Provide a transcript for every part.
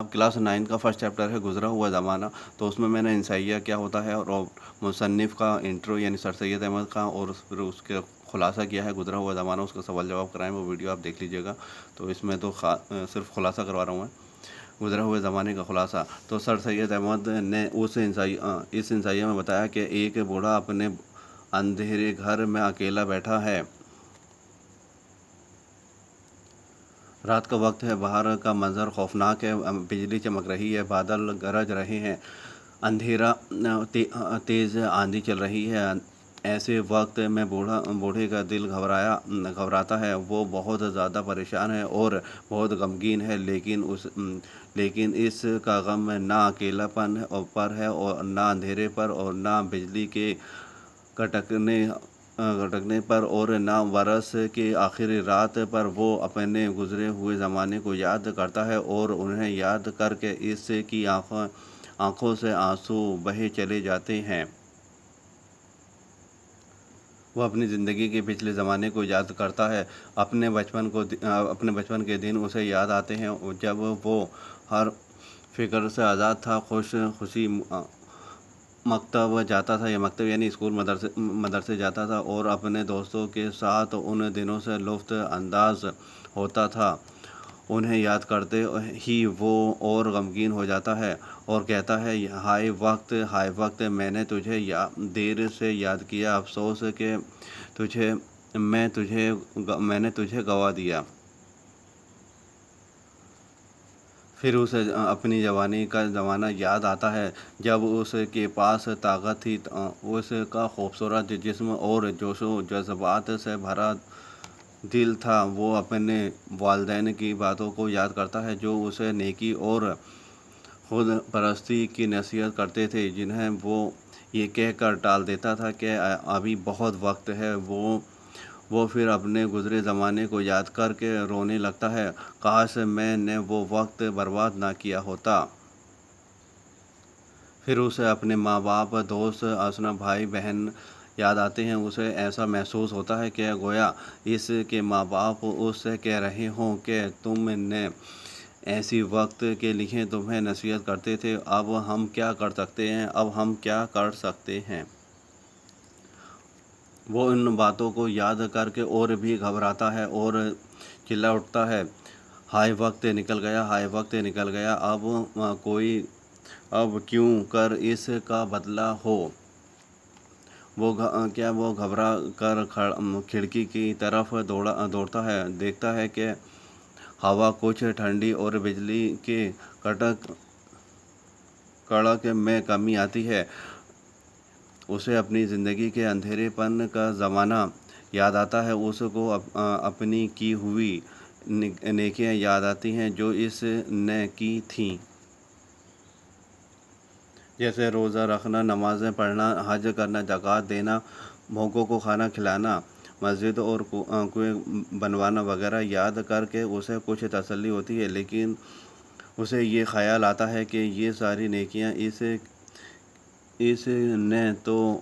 اب کلاس 9 کا first chapter ہے گزرا ہوا زمانہ، تو اس میں میں نے انسائیہ کیا ہوتا ہے اور مصنف کا انٹرو یعنی سر سید احمد خان، اور پھر اس کے خلاصہ کیا ہے گزرا ہوا زمانہ، اس کا سوال جواب کرائیں، وہ ویڈیو آپ دیکھ لیجیے گا۔ تو اس میں تو صرف خلاصہ کروا رہا ہوں میں، گزرے ہوئے زمانے کا خلاصہ۔ تو سر سید احمد نے اس انسائیہ میں بتایا کہ ایک بوڑھا اپنے اندھیرے گھر میں اکیلا بیٹھا ہے۔ رات کا وقت ہے، باہر کا منظر خوفناک ہے، بجلی چمک رہی ہے، بادل گرج رہے ہیں، اندھیرا، تیز آندھی چل رہی ہے۔ ایسے وقت میں بوڑھے کا دل گھبراتا ہے، وہ بہت زیادہ پریشان ہے اور بہت غمگین ہے، لیکن اس کا غم نہ اکیلا پن پر ہے اور نہ اندھیرے پر اور نہ بجلی کے کٹکنے پر اور نہ برس کی آخری رات پر۔ وہ اپنے گزرے ہوئے زمانے کو یاد کرتا ہے اور انہیں یاد کر کے اس کی آنکھوں سے آنسو بہہ چلے جاتے ہیں۔ وہ اپنی زندگی کے پچھلے زمانے کو یاد کرتا ہے، اپنے بچپن کے دن اسے یاد آتے ہیں جب وہ ہر فکر سے آزاد تھا، خوشی مکتب جاتا تھا، یا مکتب یعنی اسکول مدرسے جاتا تھا اور اپنے دوستوں کے ساتھ ان دنوں سے لطف انداز ہوتا تھا۔ انہیں یاد کرتے ہی وہ اور غمگین ہو جاتا ہے اور کہتا ہے، ہائے وقت، میں نے تجھے دیر سے یاد کیا، افسوس کہ میں نے تجھے گنوا دیا۔ پھر اسے اپنی جوانی کا زمانہ یاد آتا ہے جب اس کے پاس طاقت تھی، اس کا خوبصورت جسم اور جوش و جذبات سے بھرا دل تھا۔ وہ اپنے والدین کی باتوں کو یاد کرتا ہے جو اسے نیکی اور خود پرستی کی نصیحت کرتے تھے، جنہیں وہ یہ کہہ کر ٹال دیتا تھا کہ ابھی بہت وقت ہے۔ وہ پھر اپنے گزرے زمانے کو یاد کر کے رونے لگتا ہے، کاش میں نے وہ وقت برباد نہ کیا ہوتا۔ پھر اسے اپنے ماں باپ، دوست، آشنا بھائی بہن یاد آتے ہیں۔ اسے ایسا محسوس ہوتا ہے کہ گویا اس کے ماں باپ اس سے کہہ رہے ہوں کہ تم نے ایسی وقت کے لیے تمہیں نصیحت کرتے تھے، اب ہم کیا کر سکتے ہیں۔ وہ ان باتوں کو یاد کر کے اور بھی گھبراتا ہے اور چلا اٹھتا ہے، ہائے وقت نکل گیا، اب کیوں کر اس کا بدلہ ہو۔ وہ گھبرا کر کھڑکی کی طرف دوڑتا ہے، دیکھتا ہے کہ ہوا کچھ ٹھنڈی اور بجلی کی کڑک میں کمی آتی ہے۔ اسے اپنی زندگی کے اندھیرے پن کا زمانہ یاد آتا ہے، اس کو اپنی کی ہوئی نیکیاں یاد آتی ہیں جو اس نے کی تھیں، جیسے روزہ رکھنا، نمازیں پڑھنا، حج کرنا، زکوٰۃ دینا، بھوکوں کو کھانا کھلانا، مسجد اور کنویں بنوانا وغیرہ۔ یاد کر کے اسے کچھ تسلی ہوتی ہے، لیکن اسے یہ خیال آتا ہے کہ یہ ساری نیکیاں اس نے تو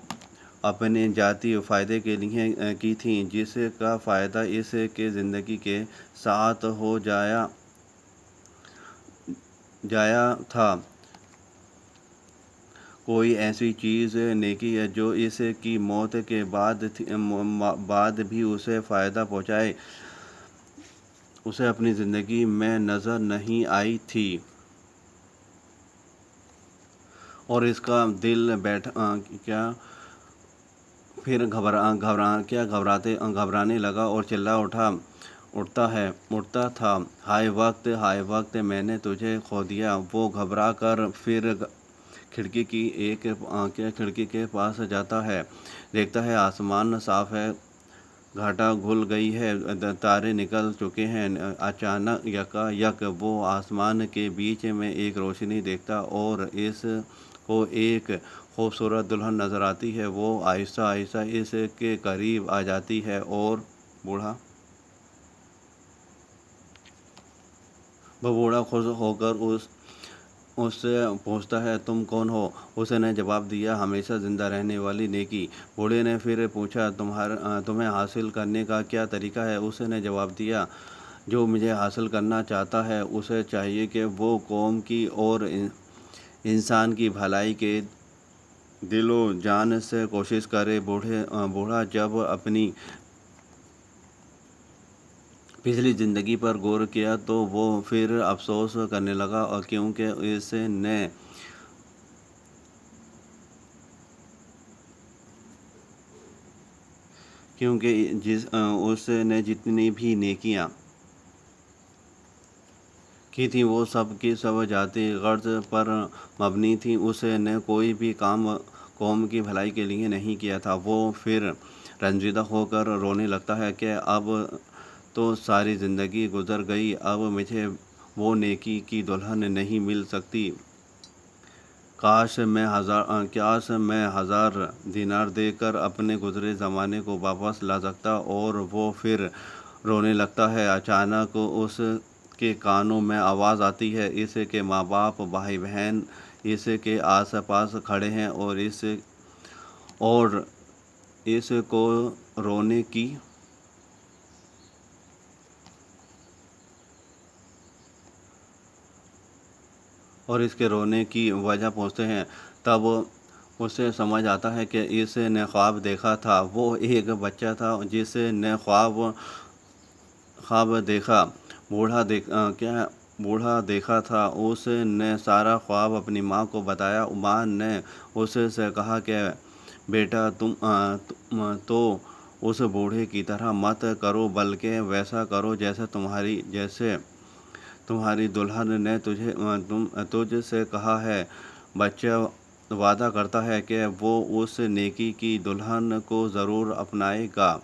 اپنے ذاتی فائدے کے لیے کی تھیں، جس کا فائدہ اس کی زندگی کے ساتھ ہو جایا تھا۔ کوئی ایسی چیز، نیکی ہے جو اس کی موت کے بعد بھی اسے فائدہ پہنچائے، اسے اپنی زندگی میں نظر نہیں آئی تھی۔ اور اس کا دل پھر گھبرانے لگا اور چلا اٹھتا تھا، ہائے وقت، میں نے تجھے کھو دیا۔ وہ گھبرا کر پھر کھڑکی کے پاس جاتا ہے، دیکھتا ہے آسمان صاف ہے، گھٹا گھل گئی ہے، تارے نکل چکے ہیں۔ اچانک یکا وہ آسمان کے بیچ میں ایک روشنی دیکھتا اور اس کو ایک خوبصورت دلہن نظر آتی ہے۔ وہ آہستہ آہستہ اس کے قریب آ جاتی ہے اور بوڑھا خوش ہو کر اس سے پوچھتا ہے، تم کون ہو؟ اس نے جواب دیا، ہمیشہ زندہ رہنے والی نیکی۔ بوڑھے نے پھر پوچھا، تمہیں حاصل کرنے کا کیا طریقہ ہے؟ اس نے جواب دیا، جو مجھے حاصل کرنا چاہتا ہے اسے چاہیے کہ وہ قوم کی اور انسان کی بھلائی کے دل و جان سے کوشش کرے۔ بوڑھا جب اپنی پچھلی زندگی پر غور کیا تو وہ پھر افسوس کرنے لگا، اور کیونکہ اس نے جتنی بھی نیکیاں کی تھیں وہ سب کی سب ذاتی غرض پر مبنی تھیں۔ اس نے کوئی بھی کام قوم کی بھلائی کے لیے نہیں کیا تھا۔ وہ پھر رنجیدہ ہو کر رونے لگتا ہے کہ اب تو ساری زندگی گزر گئی، اب مجھے وہ نیکی کی دلہن نہیں مل سکتی۔ کاش میں 1000 دینار دے کر اپنے گزرے زمانے کو واپس لا سکتا۔ اور وہ پھر رونے لگتا ہے۔ اچانک اس کے کانوں میں آواز آتی ہے، اس کے ماں باپ، بھائی بہن اس کے آس پاس کھڑے ہیں اور اس کو رونے کی وجہ پوچھتے ہیں۔ تب اسے سمجھ آتا ہے کہ اس نے خواب دیکھا تھا۔ وہ ایک بچہ تھا جس نے خواب دیکھا، بوڑھا دیکھا تھا۔ اس نے سارا خواب اپنی ماں کو بتایا۔ ماں نے اس سے کہا کہ بیٹا تم تو اس بوڑھے کی طرح مت کرو، بلکہ ویسا کرو جیسے تمہاری دلہن نے تجھ سے کہا ہے۔ بچہ وعدہ کرتا ہے کہ وہ اس نیکی کی دلہن کو ضرور اپنائے گا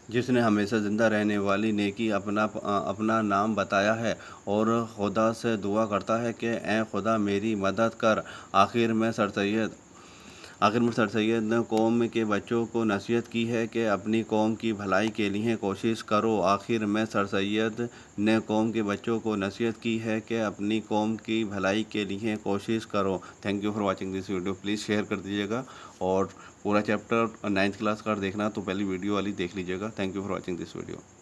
جس نے ہمیشہ زندہ رہنے والی نیکی اپنا نام بتایا ہے، اور خدا سے دعا کرتا ہے کہ اے خدا میری مدد کر۔ آخر میں سر سید نے قوم کے بچوں کو نصیحت کی ہے کہ اپنی قوم کی بھلائی کے لیے کوشش کرو۔ آخر میں سر سید نے قوم کے بچوں کو نصیحت کی ہے کہ اپنی قوم کی بھلائی کے لیے کوشش کرو۔ Thank you for watching this video. Please share کر دیجیے گا، اور پورا چیپٹر 9th کلاس کا دیکھنا تو پہلی ویڈیو والی دیکھ لیجیے گا۔ Thank you for watching this video.